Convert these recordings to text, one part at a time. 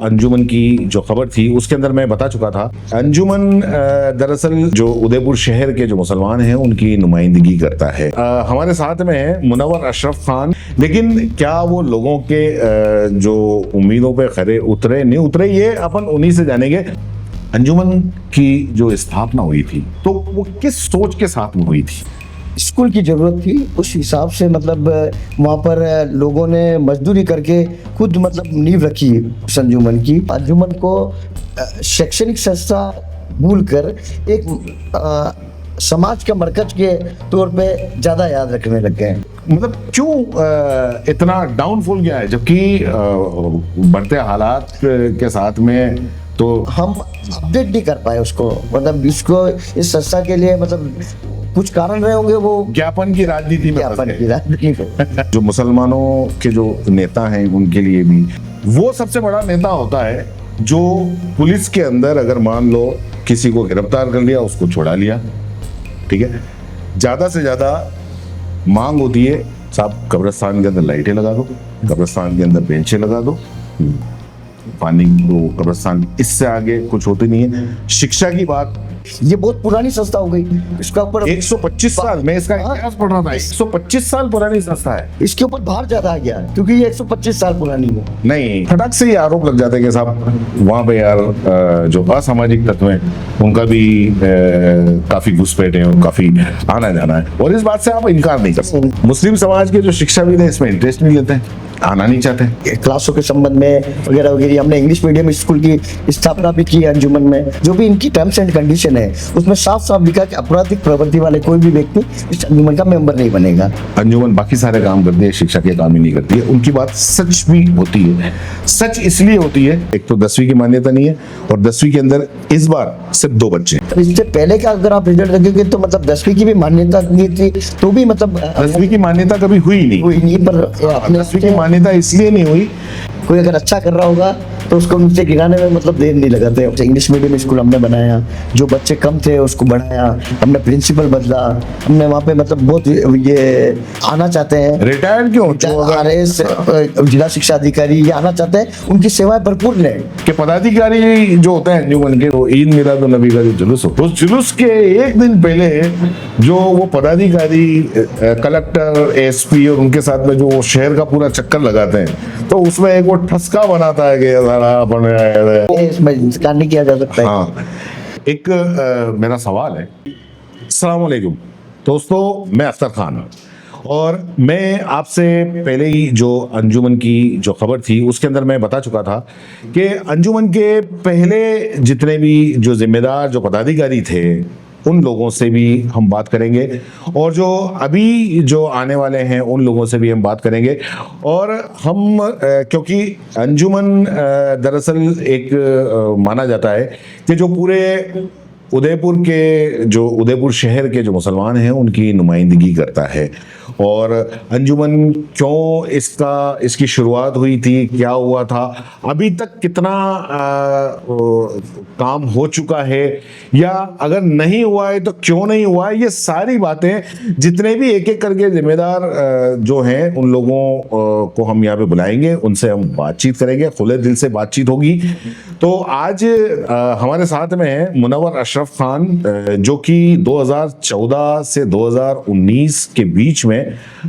अंजुमन की जो खबर थी उसके अंदर मैं बता चुका था। अंजुमन दरअसल जो उदयपुर शहर के जो मुसलमान हैं उनकी नुमाइंदगी करता है। हमारे साथ में है मुनव्वर अशरफ खान। लेकिन क्या वो लोगों के जो उम्मीदों पे खरे उतरे नहीं उतरे, ये अपन उन्हीं से जानेंगे। अंजुमन की जो स्थापना हुई थी तो वो किस सोच के साथ में हुई थी? स्कूल की ज़रूरत थी, उस हिसाब से मतलब वहाँ पर लोगों ने मजदूरी करके खुद मतलब नींव रखी उस अंजुमन की। अंजुमन को शैक्षणिक संस्था भूलकर एक समाज का मरकज के तौर पे ज़्यादा याद रखने लग गए। मतलब क्यों इतना डाउनफॉल गया है, जबकि बढ़ते हालात के साथ में तो हम अपडेट नहीं कर पाए उसको, मतलब इसको इस संस्था के लिए मतलब कुछ कारण रहे होंगे, वो ज्ञापन की राजनीति में ज्ञापन की राजनीति जो मुसलमानों के जो नेता हैं उनके लिए भी वो सबसे बड़ा नेता होता है जो पुलिस के अंदर अगर मान लो किसी को गिरफ्तार कर लिया, उसको छोड़ा लिया, ठीक है, ज्यादा से ज्यादा मांग होती है साहब कब्रिस्तान के अंदर लाइटें लगा दो, कब्रिस्तान के अंदर बेंचें लगा दो, पानी को कब्रिस्तान, इससे आगे कुछ होती नहीं है। शिक्षा की बात, ये बहुत पुरानी संस्था हो गई, इसका ऊपर 125 साल में इसका इतिहास पढ़ रहा था, 125 साल पुरानी संस्था है। इसके ऊपर भार ज्यादा आ गया क्योंकि ये 125 साल पुरानी है। नहीं, फटाक से ये आरोप लग जाते हैं कि साहब वहां पे यार जो असामाजिक तत्व हैं उनका भी काफी घुसपैठ है और काफी आना जाना है, और इस बात से आप इनकार नहीं कर सकते। मुस्लिम समाज के जो शिक्षाविद हैं इसमें इंटरेस्ट नहीं लेते हैं, आना नहीं चाहते हैं। क्लासों के संबंध में वगैरह वगैरह हमने इंग्लिश मीडियम स्कूल की स्थापना भी की है अंजुमन में। जो भी इनकी टर्म्स एंड कंडीशन है उसमें साफ साफ लिखा कि आपराधिक प्रवृत्ति वाले कोई भी व्यक्ति इस अंजुमन का मेंबर नहीं बनेगा। अंजुमन बाकी सारे काम करती है, शिक्षा के काम ही नहीं करती है। उनकी बात सच भी होती है। सच इसलिए होती है, एक तो 10वीं की मान्यता नहीं है और 10वीं के अंदर इस बार सिर्फ 2 बच्चे हैं। इससे पहले का अगर आप रिजल्ट देखेंगे तो मतलब 10वीं की भी मान्यता नहीं थी, तो भी मतलब 10वीं की मान्यता कभी हुई नहीं, पर अपने 10वीं की मान्यता इसलिए नहीं हुई, कोई अगर अच्छा कर रहा होगा तो उसको नीचे गिराने में मतलब देर नहीं लगाते। इंग्लिश मीडियम स्कूल हमने बनाया, जो बच्चे कम थे उसको बढ़ाया, हमने प्रिंसिपल बदला, हमने वहाँ पे मतलब बहुत ये आना चाहते हैं रिटायर्ड क्यों RS जिला शिक्षा अधिकारी ये आना चाहते हैं, उनकी सेवाएं भरपूर लें। के पदाधिकारी जो होते हैं अंजुमन के, वो ईद मिलाद नबी का जो जुलूस हो, उस जुलूस के एक दिन पहले जो वो पदाधिकारी कलेक्टर SP और उनके साथ में जो शहर का पूरा चक्कर लगाते हैं, तो उसमें एक वो ठसका बनाता है कि इसमें इंतजार नहीं किया जा सकता है। हाँ, एक मेरा सवाल है। अस्सलाम वालेकुम दोस्तों, मैं अख्तर खान और मैं आपसे पहले ही जो अंजुमन की जो खबर थी उसके अंदर मैं बता चुका था कि अंजुमन के पहले जितने भी जो जिम्मेदार जो पदाधिकारी थे उन लोगों से भी हम बात करेंगे, और जो अभी जो आने वाले हैं उन लोगों से भी हम बात करेंगे। और हम क्योंकि अंजुमन दरअसल एक माना जाता है कि जो पूरे उदयपुर शहर के जो मुसलमान हैं उनकी नुमाइंदगी करता है। और अंजुमन क्यों इसकी शुरुआत हुई थी, क्या हुआ था, अभी तक कितना काम हो चुका है, या अगर नहीं हुआ है तो क्यों नहीं हुआ है, ये सारी बातें जितने भी एक एक करके जिम्मेदार जो हैं उन लोगों को हम यहाँ पे बुलाएंगे, उनसे हम बातचीत करेंगे, खुले दिल से बातचीत होगी। तो आज हमारे साथ में है मुनव्वर अशरफ खान, जो कि 2014 से 2019 के बीच में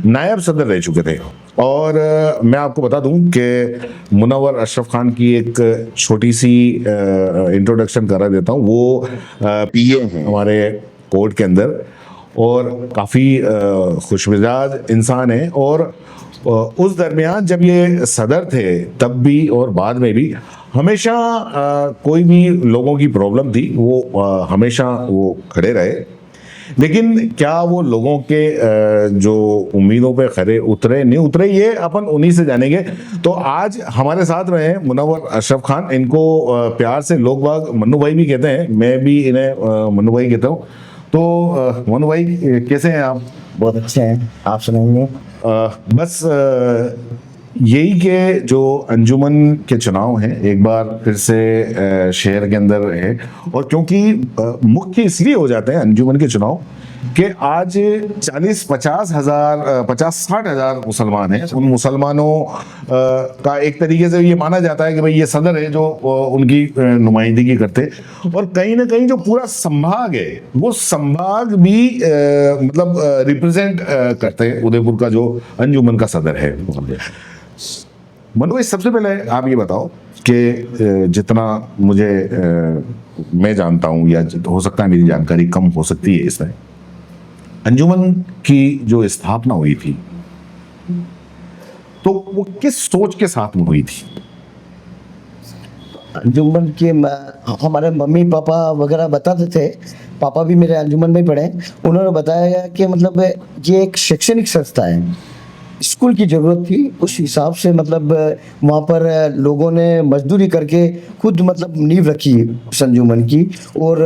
नायब सदर रह चुके थे। और मैं आपको बता दूं कि मुनव्वर अशरफ खान की एक छोटी सी इंट्रोडक्शन करा देता हूं। वो PA हैं हमारे कोर्ट के अंदर और काफ़ी खुशमिजाज इंसान है। और उस दरमियान जब ये सदर थे तब भी और बाद में भी हमेशा कोई भी लोगों की प्रॉब्लम थी वो हमेशा वो खड़े रहे। लेकिन क्या वो लोगों के जो उम्मीदों पे खरे उतरे नहीं उतरे, ये अपन उन्हीं से जानेंगे। तो आज हमारे साथ में है मुनव्वर अशरफ खान। इनको प्यार से लोग बाग मन्नू भाई भी कहते हैं, मैं भी इन्हें मन्नू भाई कहता हूँ। तो मन्नू भाई कैसे हैं आप? बहुत अच्छे हैं, आप सुनाइए। बस यही के जो अंजुमन के चुनाव हैं एक बार फिर से शहर के अंदर है, और क्योंकि मुख्य इसलिए हो जाते हैं अंजुमन के चुनाव कि आज 40-50 हजार 50-60 हजार मुसलमान हैं। उन मुसलमानों का एक तरीके से ये माना जाता है कि भाई ये सदर है जो उनकी नुमाइंदगी करते, और कहीं ना कहीं जो पूरा संभाग है वो संभाग भी मतलब रिप्रेजेंट करते हैं उदयपुर का जो अंजुमन का सदर है। मनु भाई, सबसे पहले आप ये बताओ कि जितना मुझे मैं जानता हूँ, या हो सकता है मेरी जानकारी कम हो सकती है इसमें, अंजुमन की जो स्थापना हुई थी तो वो किस सोच के साथ में हुई थी? अंजुमन के हमारे मम्मी पापा वगैरह बताते थे, पापा भी मेरे अंजुमन में पढ़े, उन्होंने बताया कि मतलब ये एक शैक्षणिक संस्था है, स्कूल की ज़रूरत थी, उस हिसाब से मतलब वहाँ पर लोगों ने मजदूरी करके खुद मतलब नींव रखी उस अंजुमन की, और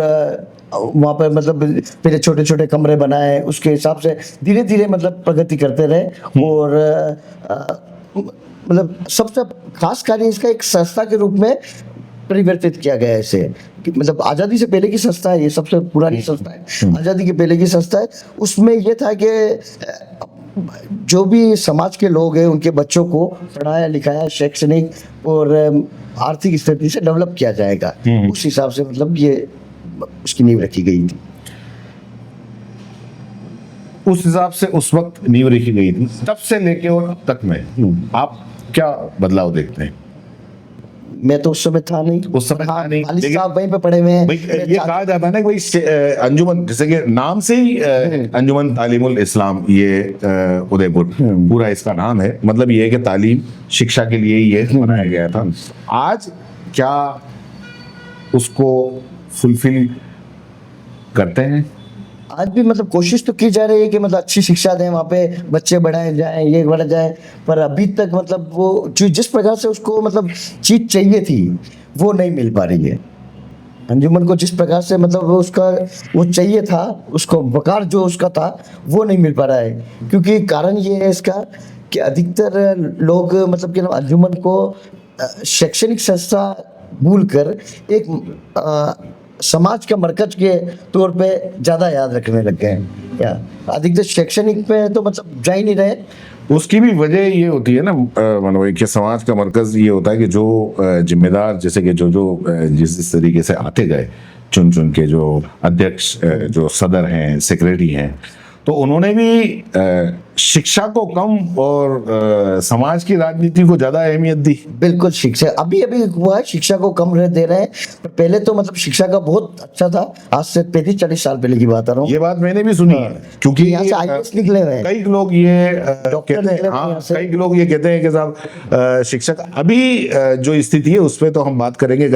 वहाँ पर मतलब पहले छोटे छोटे कमरे बनाए, उसके हिसाब से धीरे धीरे मतलब प्रगति करते रहे। और मतलब सबसे खास कार्य इसका एक संस्था के रूप में परिवर्तित किया गया है इसे, कि मतलब आज़ादी से पहले की संस्था है, ये सबसे पुरानी संस्था है, आज़ादी के पहले की संस्था है। उसमें ये था कि जो भी समाज के लोग हैं उनके बच्चों को पढ़ाया लिखाया, शैक्षणिक और आर्थिक स्थिति से डेवलप किया जाएगा, उस हिसाब से मतलब ये उसकी नींव रखी गई थी। उस हिसाब से उस वक्त नींव रखी गई थी। तब से लेके और अब तक में आप क्या बदलाव देखते हैं? मैं तो उस समय था नहीं, उस समय था नहीं, वालिद लेकिन साहब वहीं पे पढ़े हुए हैं। भाई ये कहा जाता है ना कि भाई अंजुमन, जैसे कि नाम से ही अंजुमन तालीमुल इस्लाम, ये उदयपुर पूरा इसका नाम है, मतलब ये है कि तालीम शिक्षा के लिए ये बनाया गया था। आज क्या उसको फुलफिल करते हैं? आज भी मतलब कोशिश तो की जा रही है कि मतलब अच्छी शिक्षा दें, वहाँ पे बच्चे बढ़ाए जाएं, ये बढ़ा जाए, पर अभी तक मतलब वो जिस प्रकार से उसको मतलब चीज चाहिए थी वो नहीं मिल पा रही है। अंजुमन को जिस प्रकार से मतलब वो चाहिए था, उसको वकार जो उसका था वो नहीं मिल पा रहा है, क्योंकि कारण ये है इसका कि अधिकतर लोग मतलब कि अंजुमन को शैक्षणिक संस्था भूलकर एक समाज का मरकज के तौर पे ज़्यादा याद रखने लग गए हैं। क्या अधिकतर शैक्षणिक पे तो मतलब जा ही नहीं रहे। उसकी भी वजह ये होती है ना मनु भाई, कि समाज का मरकज ये होता है कि जो जिम्मेदार, जैसे कि जो जिस तरीके से आते गए चुन चुन के, जो अध्यक्ष जो सदर हैं, सेक्रेटरी हैं, तो उन्होंने भी शिक्षा को कम और समाज की राजनीति को ज्यादा अहमियत दी। बिल्कुल, शिक्षा अभी हुआ है, शिक्षा को कम दे रहे हैं, पर पहले तो मतलब शिक्षा का बहुत अच्छा था। आज से 35-40 साल पहले की बात कर रहा हूँ। ये बात मैंने भी सुनी है, क्योंकि यहाँ से IAS निकले हुए हैं, कई लोग ये डॉक्टर निकले हुए हैं हाँ, यहाँ से। कई लोग ये कहते हैं कि साहब शिक्षक अभी जो स्थिति है उस पर तो हम बात करेंगे।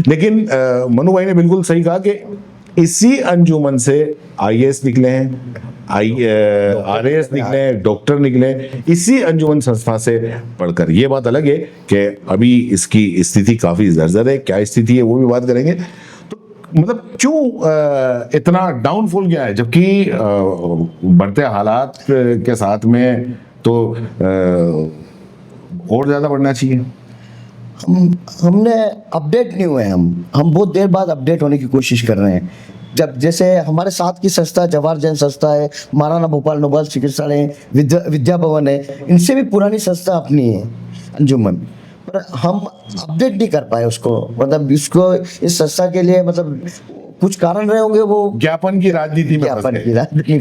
लेकिन मनु भाई ने बिल्कुल सही कहा कि इसी अंजुमन से IAS निकले हैं, RAS निकले, डॉक्टर निकले, इसी अंजुमन संस्था से पढ़कर। ये बात अलग है कि अभी इसकी स्थिति काफी जर्जर है, क्या स्थिति है वो भी बात करेंगे। तो मतलब क्यों इतना डाउनफॉल क्या है, जबकि बढ़ते हालात के साथ में तो और ज्यादा बढ़ना चाहिए। हमने अपडेट नहीं हुए, हम बहुत देर बाद अपडेट होने की कोशिश कर रहे हैं। जब जैसे हमारे साथ की संस्था जवाहर जैन संस्था है, महाराणा भोपाल नोबल चिकित्सालय, विद्या भवन है, इनसे भी पुरानी संस्था अपनी है अंजुमन, पर हम अपडेट नहीं कर पाए उसको। मतलब इसको इस संस्था के लिए मतलब कुछ कारण रहे होंगे, वो ज्ञापन की राजनीति में फंस गए। की राजनीति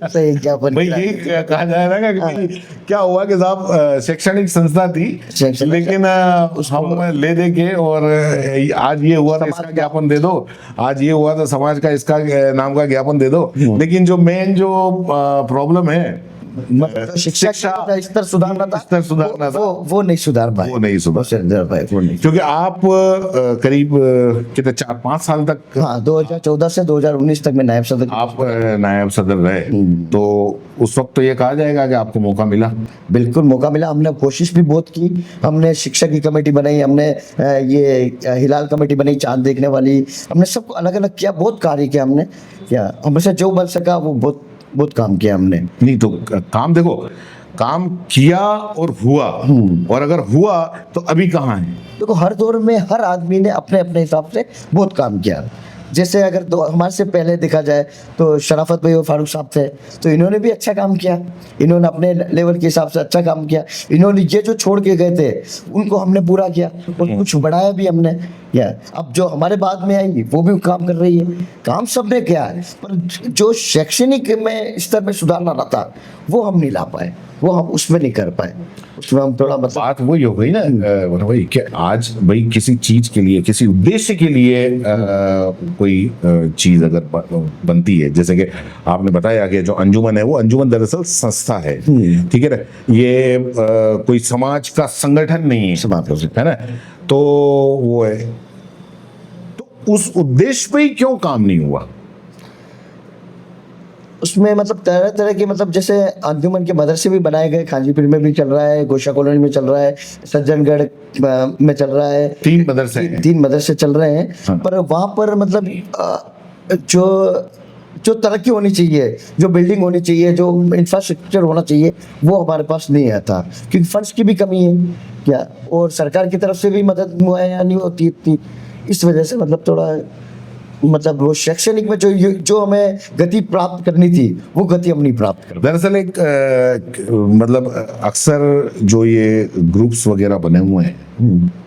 सही ज्ञापन भाई ये कहा जाए ना कि क्या हुआ कि साहब शैक्षणिक संस्था थी, लेकिन हम ले दे के, और आज ये हुआ तो इसका ज्ञापन दे दो, आज ये हुआ तो समाज का इसका नाम का ज्ञापन दे दो। लेकिन जो मेन जो प्रॉब्लम है मतलब शिक्षा का स्तर सुधारना था, वो नहीं सुधार पाए, वो नहीं सुधार पाए, क्योंकि आप करीब कितने 4-5 साल तक, हाँ 2014 से 2019 तक मैं नायब सदर, आप नायब सदर रहे, तो उस वक्त तो ये कहा जाएगा कि आपको मौका मिला। बिल्कुल मौका मिला, हमने कोशिश भी बहुत की, हमने शिक्षा की कमेटी बनाई, हमने ये हिलाल कमेटी बनाई चांद देखने वाली, हमने सब अलग अलग किया, बहुत कार्य किया हमने, क्या हमसे जो बन सका वो बहुत काम किया हमने। नहीं तो काम देखो, काम किया और हुआ, और अगर हुआ तो अभी कहाँ है? देखो हर दौर में हर आदमी ने अपने अपने हिसाब से बहुत काम किया, जैसे अगर हमारे से पहले देखा जाए तो शराफत भाई और फारूक साहब थे, तो इन्होंने भी अच्छा काम किया, इन्होंने अपने लेवल के हिसाब से अच्छा काम किया। इन्होंने ये जो छोड़ के गए थे उनको हमने पूरा किया और कुछ बढ़ाया भी हमने। या अब जो हमारे बाद में आएंगी वो भी काम कर रही है, काम सबने किया है, पर जो शैक्षणिक में स्तर में सुधारना रहता वो हम नहीं ला पाए, वो हम उसमें नहीं कर पाए, उसमें हम थोड़ा मतलब बात वही हो गई ना भाई कि आज भाई किसी चीज के लिए, किसी उद्देश्य के लिए कोई चीज अगर बनती है, जैसे कि आपने बताया कि जो अंजुमन है वो अंजुमन दरअसल संस्था है, ठीक है ना, ये कोई समाज का संगठन नहीं है, समाज है ना, तो वो है, तो उस उद्देश्य पे ही क्यों काम नहीं हुआ? उसमें मतलब तरह तरह के मतलब जैसे अंजुमन के मदरसे भी बनाए गए, खाजीपुर में भी चल रहा है, गोशा कॉलोनी में चल रहा है, सज्जनगढ़ में चल रहा है, 3 मदरसे हैं। 3 मदरसे चल रहे हैं। हाँ। पर वहाँ पर मतलब जो तरक्की होनी चाहिए, जो बिल्डिंग होनी चाहिए, जो इंफ्रास्ट्रक्चर होना चाहिए, वो हमारे पास नहीं आता, क्योंकि फंड्स की भी कमी है क्या, और सरकार की तरफ से भी मदद मुहैया नहीं होती इतनी, इस वजह से मतलब थोड़ा मतलब वो शैक्षणिक में जो हमें गति प्राप्त करनी थी वो गति हम नहीं प्राप्त कर। दरअसल एक मतलब अक्सर जो ये ग्रुप्स वगैरह बने हुए हैं,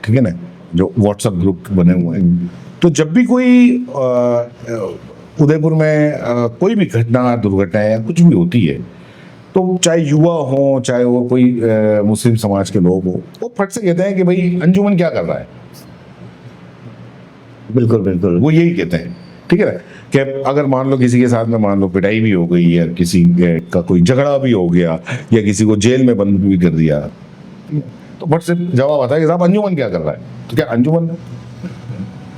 ठीक है ना, जो व्हाट्सएप ग्रुप बने हुए हैं, तो जब भी कोई उदयपुर में कोई भी घटना, दुर्घटना या कुछ भी होती है, तो चाहे युवा हो, चाहे वो कोई मुस्लिम समाज के लोग हो, वो फट से कहते हैं कि भाई अंजुमन क्या कर रहा है। बिल्कुल बिल्कुल, वो यही कहते हैं, ठीक है ना, कि अगर मान लो किसी के साथ में मान लो पिटाई भी हो गई, या किसी का कोई झगड़ा भी हो गया, या किसी को जेल में बंद भी कर दिया, तो फट से जवाब आता है कि साहब अंजुमन क्या कर रहा है। तो क्या अंजुमन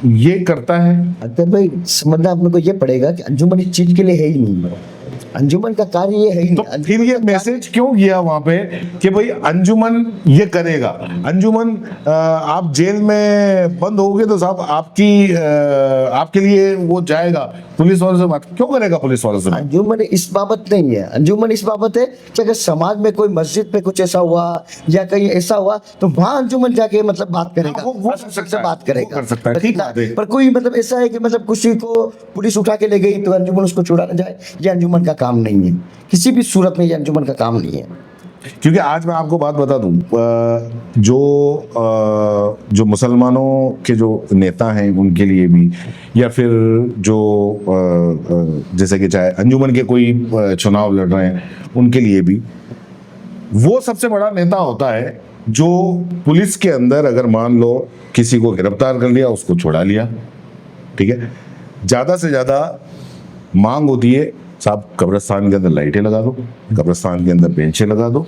ये करता है? अक्तर भाई समझना आप लोग को ये पड़ेगा कि अंजुमन इस चीज के लिए है ही नहीं, अंजुमन का कार्य ये है ही तो नहीं। फिर ये मैसेज क्यों गया वहां पे कि भाई अंजुमन ये करेगा? अंजुमन आप जेल में बंद होगे तो साहब आपके लिए वो जाएगा, पुलिस वालों से बात क्यों करेगा? पुलिस वालों से अंजुमन इस बाबत नहीं है, अंजुमन इस बाबत है कि अगर समाज में कोई मस्जिद में कुछ ऐसा हुआ या कहीं ऐसा हुआ तो वहां अंजुमन जाके मतलब बात करेगा, वो कर सकता है, बात करेगा, वो कर सकता है, ठीक बात है। पर कोई मतलब ऐसा है कि मतलब किसी को पुलिस उठा के ले गई तो अंजुमन उसको छुड़ाना जाए, ये अंजुमन का काम नहीं है, किसी भी सूरत में ये अंजुमन का काम नहीं है। क्योंकि आज मैं आपको बात बता दूं, जो मुसलमानों के जो नेता हैं उनके लिए भी, या फिर जो जैसे कि चाहे अंजुमन के कोई चुनाव लड़ रहे हैं उनके लिए भी, वो सबसे बड़ा नेता होता है जो पुलिस के अंदर अगर मान लो किसी को गिरफ्तार कर लिया, उसको छुड़ा लिया, ठीक है, ज्यादा से ज्यादा मांग होती है साहब कब्रिस्तान के अंदर लाइटें लगा दो, कब्रिस्तान के अंदर बेंचें लगा दो,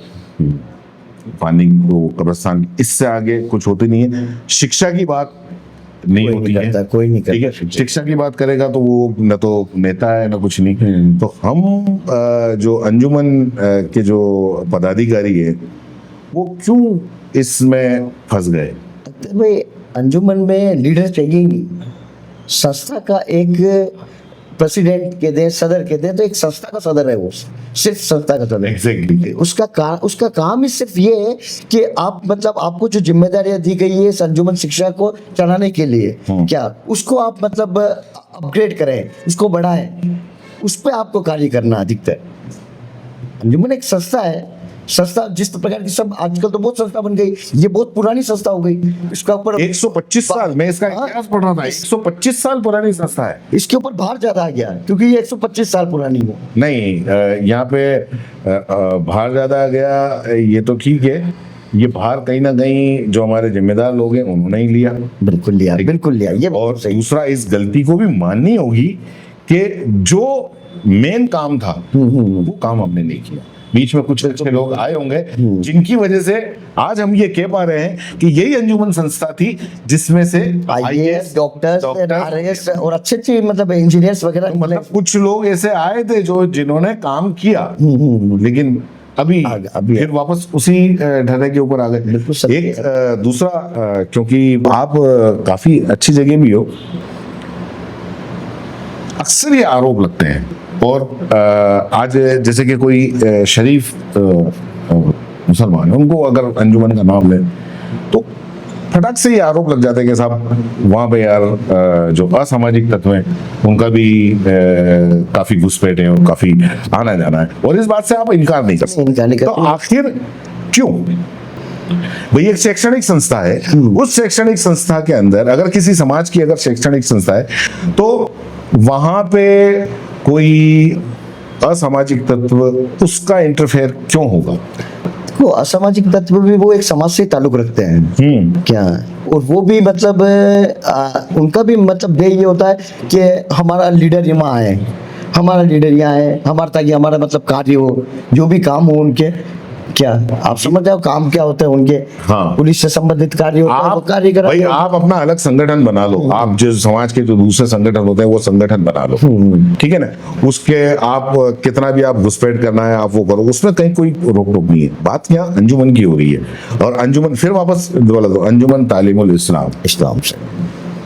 पानी को कब्रिस्तान, इससे आगे कुछ होती नहीं है। शिक्षा की बात नहीं होती है, कोई नहीं ठीक है, शिक्षा की बात करेगा तो वो न तो नेता है न कुछ नहीं। तो हम जो अंजुमन के जो पदाधिकारी है वो क्यों इसमें फंस गए? भाई अंजुमन में लीडर चाहिए ही नहीं, संस्था का एक प्रेसिडेंट के दे, सदर के दे, तो एक संस्था का सदर है वो, सिर्फ संस्था का सदर। एग्जैक्टली उसका काम ही सिर्फ ये है कि आप मतलब आपको जो जिम्मेदारियां दी गई है अंजुमन शिक्षा को चलाने के लिए, क्या उसको आप मतलब अपग्रेड करें, उसको बढ़ाएं, उस पर आपको कार्य करना अधिकतर। अंजुमन एक संस्था है, संस्था जिस प्रकार की सब आजकल तो बहुत संस्था बन गई, ये बहुत पुरानी संस्था हो गई, इसका ऊपर 125 साल में इसका इतिहास पढ़ रहा था, 125 साल पुरानी संस्था है। इसके ऊपर भार ज्यादा आ गया क्योंकि ये 125 साल पुरानी है। नहीं, यहाँ पे भार ज्यादा आ गया, ये तो ठीक है, ये भार कहीं ना कहीं जो हमारे जिम्मेदार लोग हैं उन्होंने ही लिया। बिल्कुल लिया, बिल्कुल लिया। ये और दूसरा, इस गलती को भी माननी होगी कि जो मेन काम था वो काम हमने नहीं किया। बीच में कुछ अच्छे लोग आए होंगे जिनकी वजह से आज हम ये कह पा रहे हैं कि यही अंजुमन संस्था थी जिसमें से आईएएस, डॉक्टर्स, आरएएस और अच्छे मतलब इंजीनियर्स वगैरह, मतलब कुछ लोग ऐसे आए थे जो जिन्होंने काम किया, लेकिन अभी फिर वापस उसी ढर्रे के ऊपर आ गए। एक दूसरा, क्योंकि आप काफी अच्छी जगह भी हो, अक्सर ये आरोप लगते हैं, और आज जैसे कि कोई शरीफ मुसलमान है, उनको अगर अंजुमन का नाम ले तो फटाक से ये आरोप लग जाते हैं कि साहब वहां पे यार जो असामाजिक तत्व हैं उनका भी काफी घुसपैठ है और काफी आना जाना है, और इस बात से आप इनकार नहीं कर इनकार नहीं सकते। कर तो आखिर क्यों भाई, एक शैक्षणिक संस्था है, उस शैक्षणिक संस्था के अंदर अगर किसी समाज की अगर शैक्षणिक संस्था है तो वहां पे कोई असामाजिक तत्व उसका इंटरफेयर क्यों होगा? वो असामाजिक तत्व भी वो एक समाज से ताल्लुक रखते हैं क्या, और वो भी मतलब उनका भी मतलब ध्येय ये होता है कि हमारा लीडर यहाँ आए, हमारा लीडर यहाँ है, हमारा ताकि हमारा मतलब कार्य हो, जो भी काम हो उनके, क्या आप समझ जाओ काम क्या होते हैं उनके। हाँ। पुलिस से संबंधित कार्य होता है, वो कार्य कराते भाई हैं। आप अपना अलग संगठन बना लो, आप जो समाज के जो दूसरे संगठन होते हैं वो संगठन बना लो, ठीक है ना, उसके आप कितना भी आप घुसपैठ करना है आप वो करो, उसमें कहीं कोई रोक टोक नहीं है। बात यहाँ अंजुमन की हो रही है, और अंजुमन फिर वापस बोला दो, अंजुमन तालीमुल इस्लाम, इस्लाम से,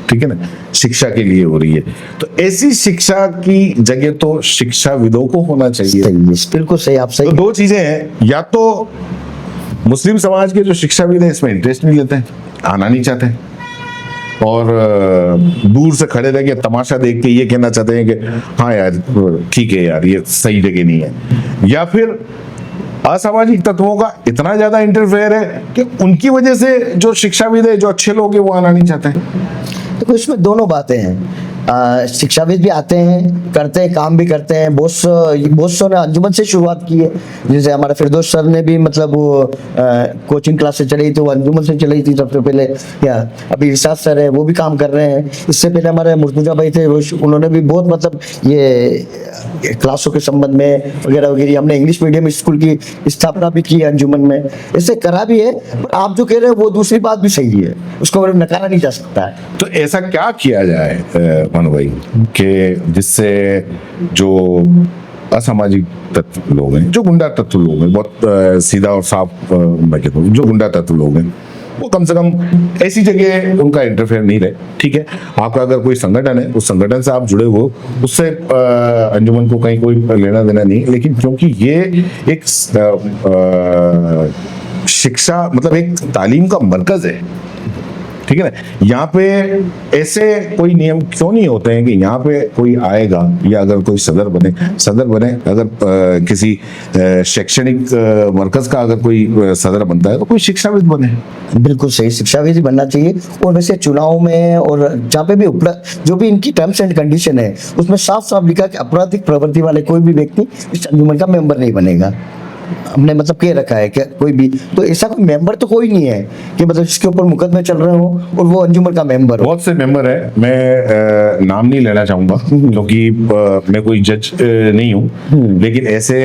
ठीक है ना, शिक्षा के लिए हो रही है। तो ऐसी शिक्षा की जगह तो शिक्षाविदों को होना चाहिए। सही है, बिल्कुल सही, आप तो सही। दो चीजें हैं, या तो मुस्लिम समाज के जो शिक्षाविद हैं इसमें इंटरेस्ट नहीं लेते हैं, आना नहीं चाहते हैं, और दूर से खड़े रह के तमाशा देख के ये कहना चाहते हैं कि हाँ यार ठीक है यार ये सही जगह नहीं है, या फिर असामाजिक तत्वों का इतना ज्यादा इंटरफेयर है कि उनकी वजह से जो शिक्षाविद है, जो अच्छे लोग हैं, वो आना नहीं चाहते हैं। तो इसमें दोनों बातें हैं, शिक्षाविद भी आते हैं, करते हैं, काम भी करते हैं। बहुत सौ ने अंजुमन से शुरुआत की है, जैसे हमारे फिरदौस सर ने भी मतलब वो कोचिंग क्लास से चली थी, वो अंजुमन से चली थी सबसे पहले। या अभी इरशाद सर है, वो भी काम कर रहे हैं। इससे पहले हमारे मुर्तजा भाई थे, उन्होंने भी बहुत मतलब ये क्लासों के संबंध में वगैरह वगैरह, हमने इंग्लिश मीडियम स्कूल की स्थापना भी की है अंजुमन में, इससे करा भी है। पर आप जो कह रहे हो वो दूसरी बात भी सही है, उसको नकारा नहीं जा सकता है। तो ऐसा क्या किया जाए मनु भाई कि जिससे जो असामाजिक तत्व लोग हैं, जो गुंडा तत्व लोग हैं, बहुत सीधा और साफ मैं कहता हूँ, जो गुंडा तत्व लोग हैं वो कम से कम ऐसी जगह उनका इंटरफेयर नहीं रहे, ठीक है। आपका अगर कोई संगठन है, उस संगठन से आप जुड़े हो, उससे अंजुमन को कहीं कोई लेना देना नहीं, लेकिन क्योंकि ये एक शिक्षा मतलब एक तालीम का मरकज है, ठीक है ना, यहाँ पे ऐसे कोई नियम क्यों नहीं होते हैं कि यहाँ पे कोई आएगा, या अगर कोई सदर बने, अगर किसी शैक्षणिक मरकज का अगर कोई सदर बनता है तो कोई शिक्षाविद बने। बिल्कुल सही, शिक्षाविद ही बनना चाहिए। और वैसे चुनाव में और जहाँ पे भी जो भी इनकी टर्म्स एंड कंडीशन है उसमें साफ साफ लिखा कि आपराधिक प्रवृत्ति वाले कोई भी व्यक्ति इस अंजुमन का मेंबर नहीं बनेगा। हमने मतलब कह रखा है कि कोई भी, तो ऐसा कोई मेंबर तो कोई नहीं है कि मतलब जिसके ऊपर मुकदमे चल रहे हो और वो अंजुमन का मेंबर हो। बहुत से मेंबर है, मैं नाम नहीं लेना चाहूंगा क्योंकि मैं कोई जज नहीं हूँ, लेकिन ऐसे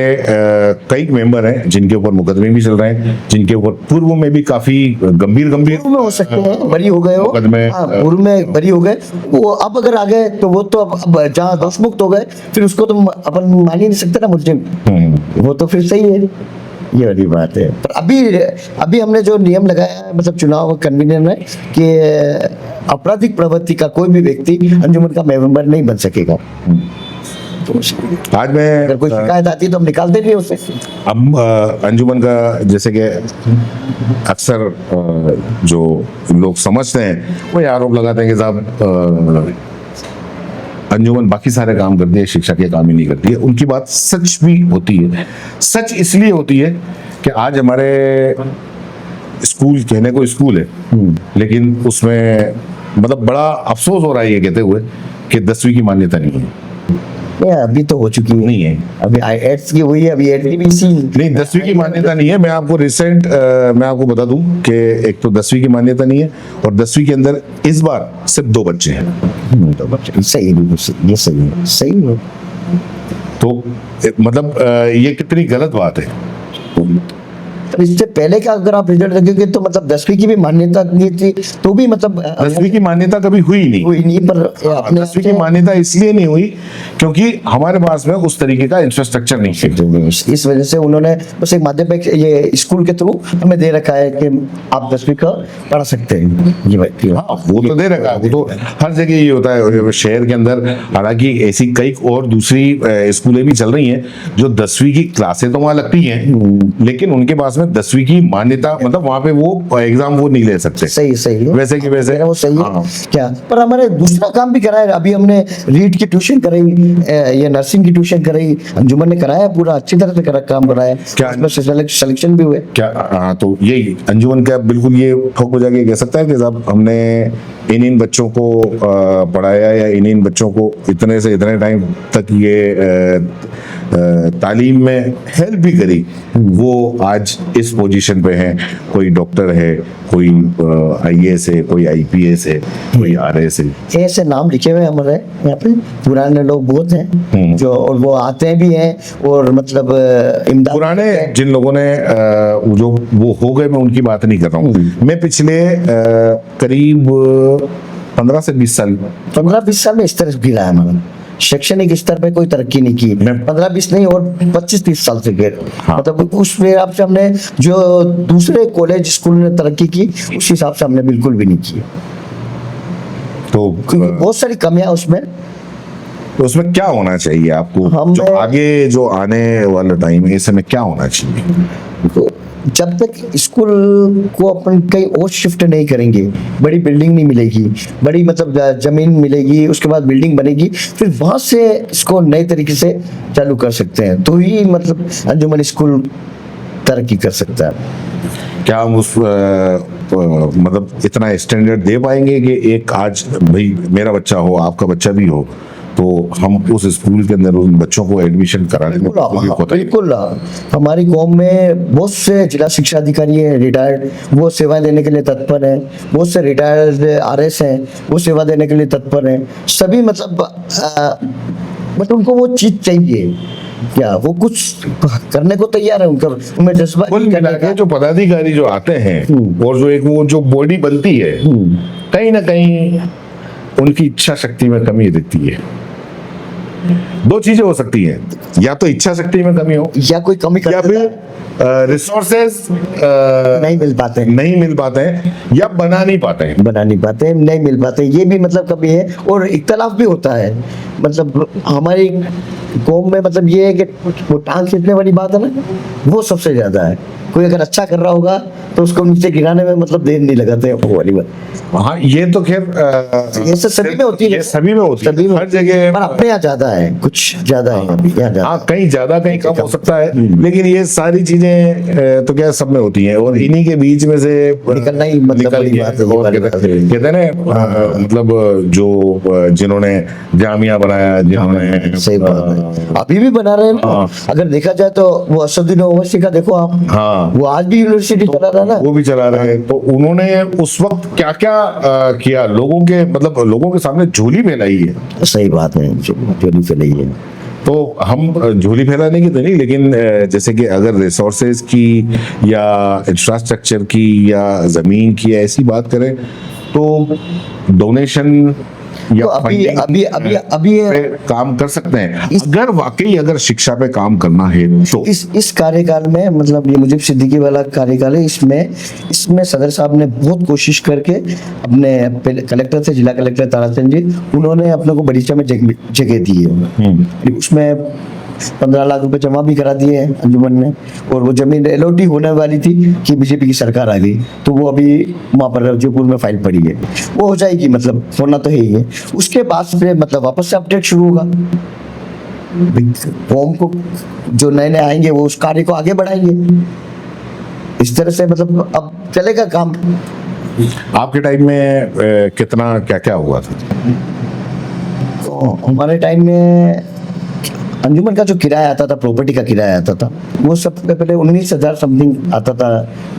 कई मेंबर हैं जिनके ऊपर मुकदमे भी चल रहे हैं, जिनके ऊपर पूर्व में भी काफी गंभीर पूर्व में हो सकते हैं बरी हो गए हो, मुकदमे, पूर्व में बरी हो गए, वो अब अगर आ गए तो वो तो अब जहाँ दोषमुक्त हो गए फिर उसको तो अपन मान ही नहीं सकते ना मुझे, वो तो फिर सही है, ये वाली बात है। पर अभी हमने जो नियम लगाया है मतलब चुनाव कन्वीनर में कि आपराधिक प्रवृत्ति का कोई भी व्यक्ति अंजुमन का मेंबर नहीं बन सकेगा। तो आज मैं अगर कोई शिकायत आती है तो हम निकाल देंगे उसे। अब अंजुमन का जैसे कि अक्सर जो लोग समझते हैं वो ये आरोप लगाते हैं कि साहब अंजुमन बाकी सारे काम करती है, शिक्षा के काम ही नहीं करती है। उनकी बात सच भी होती है। सच इसलिए होती है कि आज हमारे स्कूल, कहने को स्कूल है लेकिन उसमें मतलब बड़ा अफसोस हो रहा है ये कहते हुए कि 10वीं की मान्यता नहीं है। अभी तो हो चुकी नहीं है, अभी 8th की हुई है, अभी 8th भी नहीं, 10वीं की मान्यता नहीं है। मैं आपको रिसेंट मैं आपको बता दूं कि एक तो 10वीं की मान्यता नहीं है और 10वीं के अंदर इस बार सिर्फ 2 बच्चे हैं। 2 बच्चे सही है, ये सही है। तो मतलब ये कितनी गलत बात है। इससे पहले का अगर आप रिजल्ट देखेंगे तो मतलब 10वीं की भी मान्यता नहीं थी, तो भी मतलब 10वीं की मान्यता कभी हुई नहीं, पर अपने 10वीं की मान्यता इसलिए नहीं हुई क्योंकि हमारे पास में उस तरीके का इंफ्रास्ट्रक्चर नहीं है। इस वजह से उन्होंने बस एक माध्यमिक ये स्कूल के थ्रू हमें दे रखा है कि आप 10वीं का पढ़ा सकते हैं। ये वो तो दे रखा है, वो तो हर जगह ये होता है शहर के अंदर। हालांकि ऐसी कई और दूसरी स्कूलें भी चल रही हैं जो 10वीं की क्लासें तो वहां लगती हैं लेकिन उनके पास में 10वीं की मान्यता, मतलब वहां पे वो एग्जाम वो नहीं ले सकते, सही है वैसे की वैसे। वो सही है हाँ। क्या, पर हमारे दूसरा काम भी कराया। अभी हमने रीड की ट्यूशन कराई, ये नर्सिंग की ट्यूशन कराई, अंजुमन ने कराया, पूरा अच्छी तरह से काम कराया, क्या? उसमें सिलेक्शन भी हुए। क्या? हाँ, तो यही अंजुमन का बिल्कुल ये ठोक हो जाके कह सकता है कि साहब हमने इन बच्चों को पढ़ाया या इन बच्चों को इतने से इतने टाइम तक ये तालीम में हेल्प भी करी, वो आज इस पोजीशन पे हैं। कोई डॉक्टर है, कोई आईएएस है, कोई आईपीएस है, कोई आरएस है। ऐसे नाम लिखे हुए हैं हमारे यहाँ पे, पुराने लोग बहुत हैं जो, और वो आते भी हैं और मतलब इमदाद पुराने जिन लोगों ने जो वो हो गए, मैं उनकी बात नहीं कर रहा हूँ। मैं पिछले करीब 15 से 20 साल 15-20 साल में इस तरह से गिरा है हमारा शैक्षणिक स्तर पे, कोई तरक्की नहीं की। 15-20 नहीं, और 25-30 साल से गिर, हाँ। मतलब उस हिसाब से हमने जो दूसरे कॉलेज स्कूल ने तरक्की की, उस हिसाब से हमने बिल्कुल भी नहीं की। तो क्योंकि बहुत सारी कमियां उसमें। तो उसमें क्या होना चाहिए आपको, हमें- जो आगे जो आने वाला टाइम है, इस समय क्या होना चाहिए? तो जब तक स्कूल को अपन कहीं और शिफ्ट नहीं करेंगे, बड़ी बिल्डिंग नहीं मिलेगी, बड़ी मतलब जमीन मिलेगी, उसके बाद बिल्डिंग बनेगी, फिर वहां से इसको नए तरीके से चालू कर सकते हैं, तो ही मतलब अंजुमन स्कूल तरक्की कर सकता है। क्या हम उस मतलब इतना स्टैंडर्ड दे पाएंगे कि एक आज भाई मेरा बच्चा हो, आपका बच्चा भी हो, तो हम उस स्कूल के अंदर उन बच्चों को एडमिशन कराने में कोई होता है? बिल्कुल। हमारी कौम में बहुत से जिला शिक्षा अधिकारी हैं रिटायर्ड, वो सेवाएं देने के लिए तत्पर हैं। बहुत से रिटायर्ड आरएस हैं, वो सेवा देने के लिए तत्पर हैं। सभी मतलब उनको वो चीज चाहिए क्या, वो कुछ करने को तैयार है, उनका उनमें जज्बा कुल मिला के जो पदाधिकारी जो आते हैं और जो एक वो जो बॉडी बनती है, कहीं ना कहीं उनकी इच्छा शक्ति में कमी दिखती है। दो चीजें हो सकती हैं, या तो इच्छा शक्ति में कमी हो, या कोई कमी या कर फिर रिसोर्सेज नहीं मिल पाते, नहीं मिल पाते हैं, या बना नहीं पाते हैं। बना नहीं पाते, नहीं मिल पाते, ये भी मतलब कमी है। और इख्तलाफ भी होता है, मतलब हमारी कौम में मतलब ये है कि वो टांग खींचने वाली बात है ना, वो सबसे ज्यादा है। कोई अगर अच्छा कर रहा होगा तो उसको नीचे गिराने में मतलब देर नहीं लगाते हैं, वो वाली बात। हाँ, ये तो खैर ये सब सभी में होती है, ये सभी में होती सभी है, में। हर जगह। पर अपने यहाँ ज्यादा है, कुछ ज्यादा है अभी यहाँ ज्यादा। हाँ, कहीं ज्यादा कहीं कम हो सकता है, लेकिन ये सारी चीजें तो क्या सब में होती हैं, और इन्हीं के बीच में से निकलना ही मतलब निकल बड़ी के, बात है, ये और वाली बात है। कहते हैं ना, मतलब जो जिन्होंने जामिया बनाया, जिन्होंने सही बात है, अभी भी बना रहे हैं ना। अगर देखा जाए तो वो असदुद्दीन ओवैसी का देखो आप, हाँ, वो आज भी यूनिवर्सिटी चला रहा है ना। वो भी चला रहे हैं। तो उन्होंने उस वक्त क्या क्या किया, लोगों के मतलब लोगों के सामने झोली फैलाई है। सही बात है, जो नहीं फैलाई है। तो हम झोली फैलाने की तो नहीं, लेकिन जैसे कि अगर रिसोर्सेज की या इंफ्रास्ट्रक्चर की या जमीन की ऐसी बात करें, तो डोनेशन या तो अभी funding अभी अभी अभी पे काम कर सकते हैं, अगर वाकई अगर शिक्षा पे काम करना है तो। इस कार्यकाल में मतलब ये मुजीब सिद्दीकी वाला कार्यकाल है, इसमें सदर साहब ने बहुत कोशिश करके अपने कलेक्टर थे, जिला कलेक्टर ताराचंद जी, उन्होंने अपने को बगीचा में जगह दी है। उसमें 15 लाख रुपए जमा भी करा दिए हैं अंजुमन ने, और वो जमीन अलॉट होने वाली थी कि बीजेपी की सरकार आ गई, तो वो अभी वहाँ पर जयपुर में फाइल पड़ी है, वो हो जाएगी, मतलब होना तो है ही है। उसके बाद से मतलब वापस से अपडेट शुरू होगा, कौम को जो नए नए आएंगे वो उस कार्य को आगे बढ़ाएंगे। इस तरह से मतलब अब चलेगा काम। आपके टाइम में कितना क्या क्या हुआ था? तो हमारे टाइम में अंजुमन का जो किराया आता था, प्रॉपर्टी का किराया आता था, वो सबसे पहले 19,000 समथिंग आता था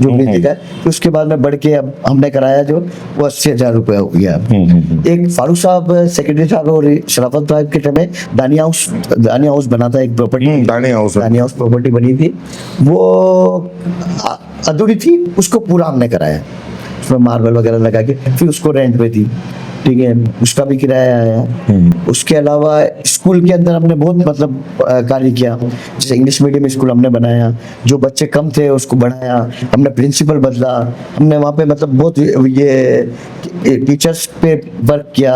जो मिलती था। फिर उसके बाद में बढ़ के अब हमने कराया जो वो 80,000 रुपया हो गया। एक फारूक साहब सेक्रेटरी साहब और शराफत साहब के टाइम में दानी हाउस बना था, एक प्रॉपर्टी दानी हाउस प्रॉपर्टी बनी थी, वो अधूरी थी, उसको पूरा हमने कराया, उसमें मार्बल वगैरह लगा के, फिर उसको रेंट पे थी, ठीक है, उसका भी किराया आया। उसके अलावा स्कूल के अंदर हमने बहुत मतलब कार्य किया, जैसे इंग्लिश मीडियम स्कूल हमने बनाया, जो बच्चे कम थे उसको बढ़ाया, हमने प्रिंसिपल बदला, हमने वहाँ पे मतलब बहुत ये टीचर्स पे वर्क किया,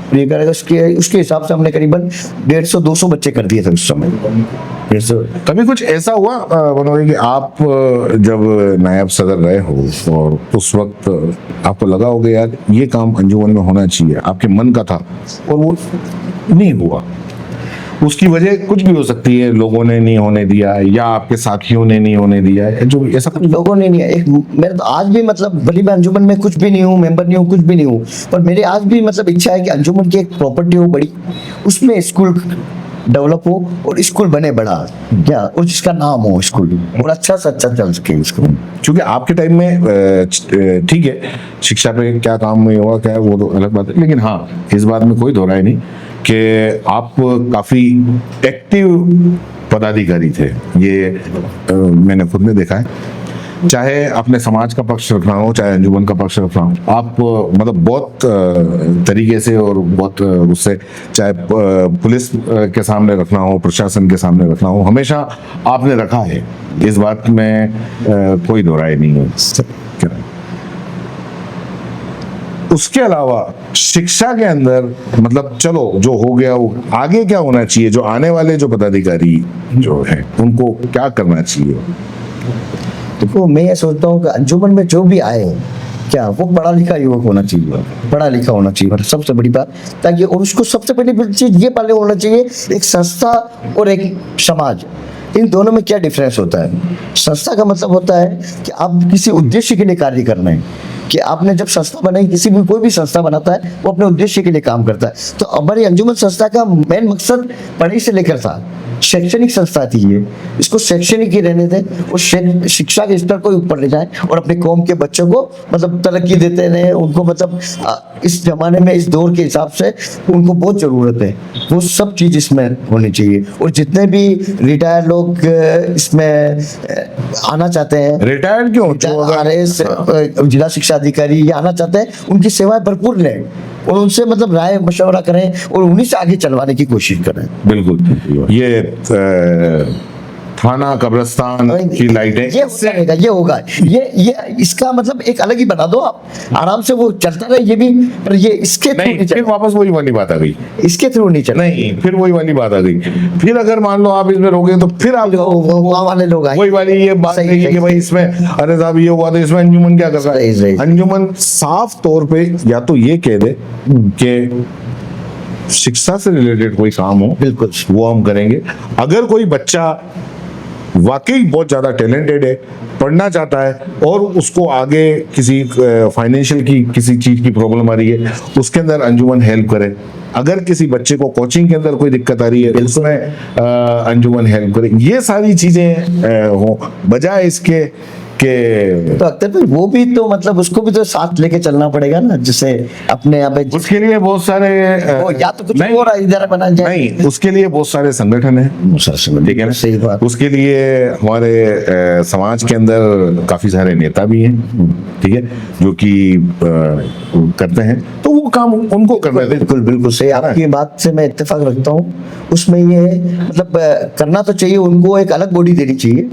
फ्री करेगा, उसके हिसाब से हमने करीबन 150-200 बच्चे कर दिए थे उस समय। 150। कभी कुछ ऐसा हुआ मनोज कि आप जब नायब सदर रहे हो और उस वक्त आपको लगा होगा यार ये काम अंजुमन में होना चाहिए, आपके मन का था और वो नहीं हुआ, उसकी वजह कुछ भी हो सकती है, लोगों ने नहीं होने दिया या आपके साथियों ने नहीं होने दिया है, जो ऐसा कुछ? लोगों ने नहीं, एक मेरे तो आज भी मतलब भले मैं अंजुमन में कुछ भी नहीं हूँ, मेंबर नहीं हूँ, कुछ भी नहीं हूँ, पर मेरे आज भी मतलब इच्छा है कि अंजुमन की एक प्रॉपर्टी हो बड़ी, उसमें स्कूल डेवलप हो और स्कूल बने बड़ा, क्या, और जिसका नाम हो स्कूल और अच्छा से अच्छा चल सके स्कूल। क्योंकि आपके टाइम में ठीक है शिक्षा पे क्या काम में हुआ क्या है वो तो अलग बात है, लेकिन हाँ इस बात में कोई दो राय नहीं कि आप काफी एक्टिव पदाधिकारी थे, ये मैंने खुद ने देखा है। चाहे अपने समाज का पक्ष रखना हो चाहे अंजुमन का पक्ष रखना हो, आप मतलब बहुत तरीके से और बहुत उससे, चाहे पुलिस के सामने रखना हो प्रशासन के सामने रखना हो, हमेशा आपने रखा है, इस बात में कोई दो राय नहीं है। उसके अलावा शिक्षा के अंदर मतलब चलो जो हो गया वो आगे क्या होना चाहिए, जो आने वाले जो पदाधिकारी जो है उनको क्या करना चाहिए? देखो मैं ये सोचता हूँ कि अंजुमन में जो भी आए क्या वो पढ़ा लिखा युवक होना चाहिए, पढ़ा लिखा होना चाहिए, मतलब सबसे बड़ी बात, ताकि और उसको सबसे पहली चीज ये पहले होना चाहिए एक संस्था और एक समाज, इन दोनों में क्या डिफरेंस होता है। संस्था का मतलब होता है कि आप किसी उद्देश्य के लिए कार्य करना है, कि आपने जब संस्था बनाई, किसी भी कोई भी संस्था बनाता है वो अपने उद्देश्य के लिए काम करता है। तो हमारी अंजुमन संस्था का मेन मकसद पढ़ाई से लेकर था, शैक्षणिक संस्था थी ये, इसको शैक्षणिक ही रहने दें और शिक्षा के स्तर को ऊपर ले जाएं और अपने कौम के बच्चों को मतलब तरक्की देते रहे, उनको मतलब इस जमाने में इस दौर के हिसाब से उनको बहुत जरूरत है, वो सब चीज इसमें होनी चाहिए। और जितने भी रिटायर्ड लोग इसमें आना चाहते हैं, रिटायर्ड क्यों, RS जिला शिक्षा अधिकारी ये आना चाहते हैं, उनकी सेवाएं भरपूर लें और उनसे मतलब राय मशवरा करें और उन्हीं से आगे चलवाने की कोशिश करें। बिल्कुल, ये थाना कब्रिस्तान की लाइटें ये होगा ये इसका मतलब एक अलग ही बना दो आप, आराम से वो चलता रहे ये भी, पर ये इसके थ्रू नहीं, फिर वापस वही वाली बात आ गई, इसके थ्रू नहीं चला, नहीं फिर वही वाली बात आ गई। फिर अगर मान लो आप इसमें रोके तो फिर आप वहाँ वाले लोग आए, वही वाली ये बात सही, नहीं है सही, कि भाई इसमें अरे साहब ये हुआ तो इसमें अंजुमन क्या कर रहा सही, सही। है। अंजुमन साफ तौर पे या तो ये कह दे कि शिक्षा से रिलेटेड कोई काम हो बिल्कुल वो हम करेंगे। अगर कोई बच्चा वाकई बहुत ज्यादा टैलेंटेड है, पढ़ना चाहता है और उसको आगे किसी फाइनेंशियल की किसी चीज की प्रॉब्लम आ रही है, उसके अंदर अंजुमन हेल्प करे। अगर किसी बच्चे को कोचिंग के अंदर कोई दिक्कत आ रही है उसमें अंजुमन हेल्प करे। ये सारी चीजें हो बजाय इसके के तो अख्तर भाई वो भी तो मतलब उसको भी तो साथ लेके चलना पड़ेगा ना, जैसे अपने यहाँ पे उसके लिए बहुत सारे या तो कुछ नहीं, और इधर बना जाए, नहीं उसके लिए बहुत सारे संगठन हैं, ठीक है ना, सही बात। उसके लिए हमारे समाज के अंदर काफी सारे नेता भी हैं, ठीक है, जो कि करते हैं, तो वो काम उनको करना है। बिल्कुल बिल्कुल सही, आपकी बात से मैं इत्तेफाक रखता हूँ। उसमें ये मतलब करना तो चाहिए, उनको एक अलग बॉडी देनी चाहिए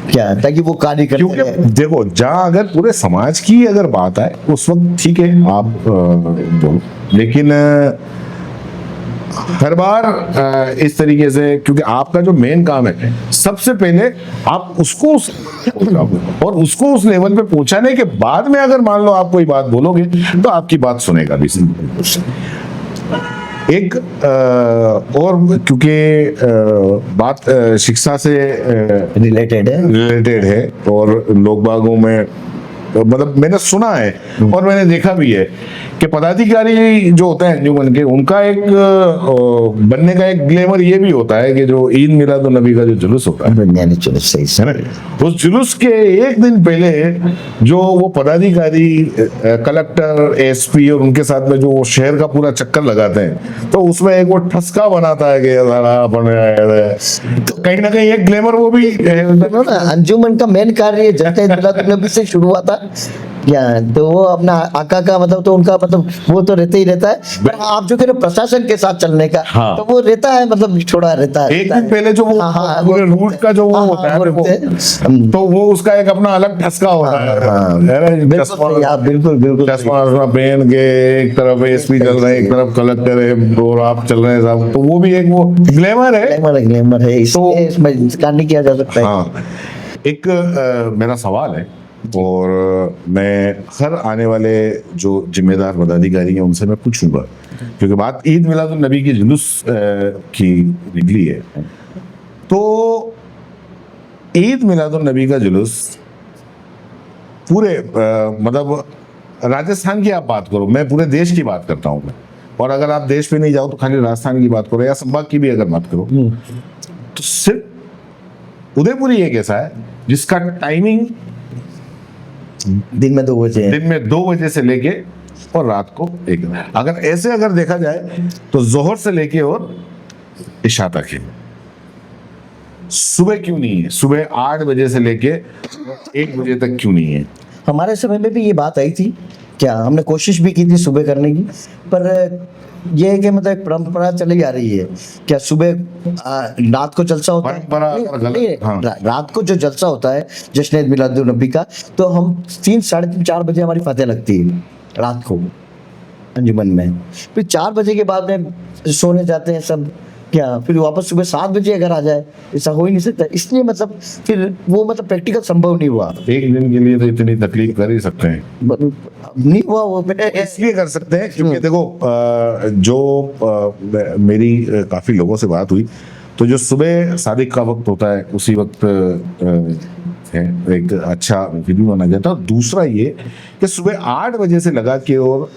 क्या, ताकि वो कार्य करते क्योंकि रहे। देखो जहाँ अगर पूरे समाज की अगर बात आए उस वक्त ठीक है आप बोलो, लेकिन हर बार इस तरीके से, क्योंकि आपका जो मेन काम है सबसे पहले आप उसको और उसको उस लेवल पे पहुंचाने के बाद में अगर मान लो आप कोई बात बोलोगे तो आपकी बात सुनेगा भी। एक और क्योंकि बात शिक्षा से रिलेटेड है और लोग बागों में मतलब मैंने सुना है और मैंने देखा भी है कि पदाधिकारी जो होते हैं अंजुमन के, उनका एक बनने का एक ग्लैमर ये भी होता है कि जो ईद मिलाद नबी का जो जुलूस होता है, जुलूस सही है ना, उस जुलूस के एक दिन पहले जो वो पदाधिकारी कलेक्टर एसपी और उनके साथ में जो वो शहर का पूरा चक्कर लगाते हैं, तो उसमें एक वो ठसका बनाता है कि तो कहीं ना कहीं एक ग्लैमर वो भी अंजुमन का मेन कार्य जनता से शुरू हुआ था क्या है? तो वो अपना आका का मतलब तो उनका मतलब वो तो रहता ही रहता है, पर हाँ, आप जो कह रहे हो प्रशासन के साथ चलने का, हाँ। तो वो रहता है मतलब थोड़ा रहता है, एक रहता दिन है। पहले जो वो हाँ, हाँ, पूरे रूट का जो वो हाँ, होता है वो देखो, रखते हैं। तो वो उसका एक अपना अलग ठसका होता है। हाँ, है ना? बिल्कुल चश्मा सही, आप बिल्कुल बिल्कुल सही। चश्मा वश्मा पहन के एक तरफ एसपी चल रहे हैं, एक तरफ कलेक्टर है और आप चल रहे हैं साहब, तो वो भी एक वो ग्लैमर है। ग्लैमर है, इसमें इसमें इंकार नहीं किया जा सकता है। हाँ, एक मेरा सवाल है और मैं हर आने वाले जो जिम्मेदार पदाधिकारी हैं उनसे मैं पूछूंगा, क्योंकि बात ईद मिलादुन नबी की जुलूस की निकली है। तो ईद मिलादुन नबी का जुलूस पूरे मतलब राजस्थान की आप बात करो, मैं पूरे देश की बात करता हूँ मैं, और अगर आप देश पे नहीं जाओ तो खाली राजस्थान की बात करो या संभाग की भी अगर बात करो, तो सिर्फ उदयपुर ही एक ऐसा है जिसका टाइमिंग दिन में 2 बजे है। दिन में 2 बजे से लेके और रात को 1, अगर ऐसे अगर देखा जाए तो जोहर से लेके और इशा तक है। सुबह क्यों नहीं है? सुबह 8 बजे से लेके 1 बजे तक क्यों नहीं है? हमारे समय में भी ये बात आई थी, क्या हमने कोशिश भी की थी सुबह करने की, पर ये है कि मतलब एक परंपरा चली आ रही है, क्या सुबह रात को जलसा होता है, परंपरा नहीं, गलत, नहीं, हाँ। रात को जो जलसा होता है जश्न ईद मिलादुन नबी का, तो हम 3, साढ़े 3, 4 बजे हमारी फतेह लगती है रात को अंजुमन में, फिर 4 बजे के बाद में सोने जाते हैं सब, क्या फिर वापस सुबह 7 बजे अगर आ जाए, ऐसा हो ही नहीं सकता, इसलिए मतलब फिर वो मतलब प्रैक्टिकल संभव नहीं हुआ, एक दिन के लिए तो इतनी तकलीफ कर ही सकते हैं। नहीं हुआ वो। इसलिए कर सकते हैं क्योंकि देखो जो मेरी काफी लोगों से बात हुई, तो जो सुबह सादिक का वक्त होता है उसी वक्त है एक अच्छा विधि माना जाता है। और दूसरा ये कि सुबह 8 बजे से लगा के और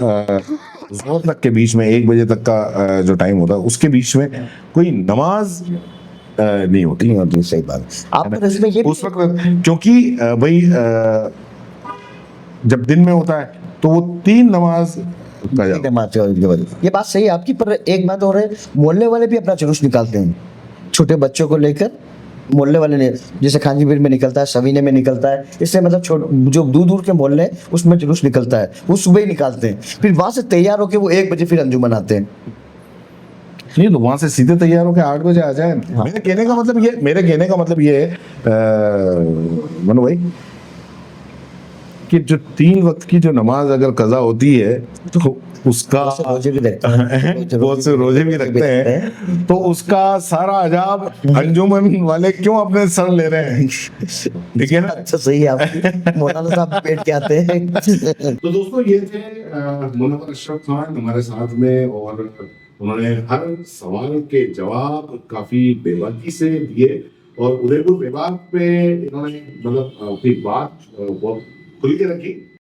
जोर तक के बीच में 1 बजे तक का जो टाइम होता है उसके बीच में कोई नमाज नहीं होती। नहीं होती, सही बात। आप इसमें ये उस वक्त क्योंकि भाई जब दिन में होता है तो वो 3 नमाज का जाता ये बात सही है आपकी, पर एक बात और है, मोहल्ले वाले भी अपना जुलूस निकालते हैं छोटे बच्चों को लेकर, मोहल्ले वाले ने जैसे खांजीबीर में निकलता है, सवीने में निकलता है, इससे मतलब जो दूर दूर के मोहल्ले हैं उसमें जुलूस निकलता है, वो सुबह ही निकालते हैं, फिर वहां से तैयार होकर वो 1 बजे फिर अंजुमन आते हैं। नहीं तो वहां से सीधे तैयार होकर 8 बजे आ जाए। मेरे कहने का मतलब ये है मनु भाई कि जो 3 वक्त की जो नमाज अगर कजा होती है तो उसका रोजे भी रखते हैं, बहुत से रोजे भी रखते हैं, तो उसका सारा अजाब अंजुमन वाले क्यों अपने सर ले रहे हैं? ठीक है ना? अच्छा सही है, आप मौलाना साहब पेट के आते हैं। तो दोस्तों ये थे मुनव्वर अशरफ खान हमारे साथ में, और उन्होंने हर सवाल के जवाब काफी बेबाकी से दिए, और उदयपुर विभाग पे इन्होंने मतलब अपनी बात बहुत खुल के रखी।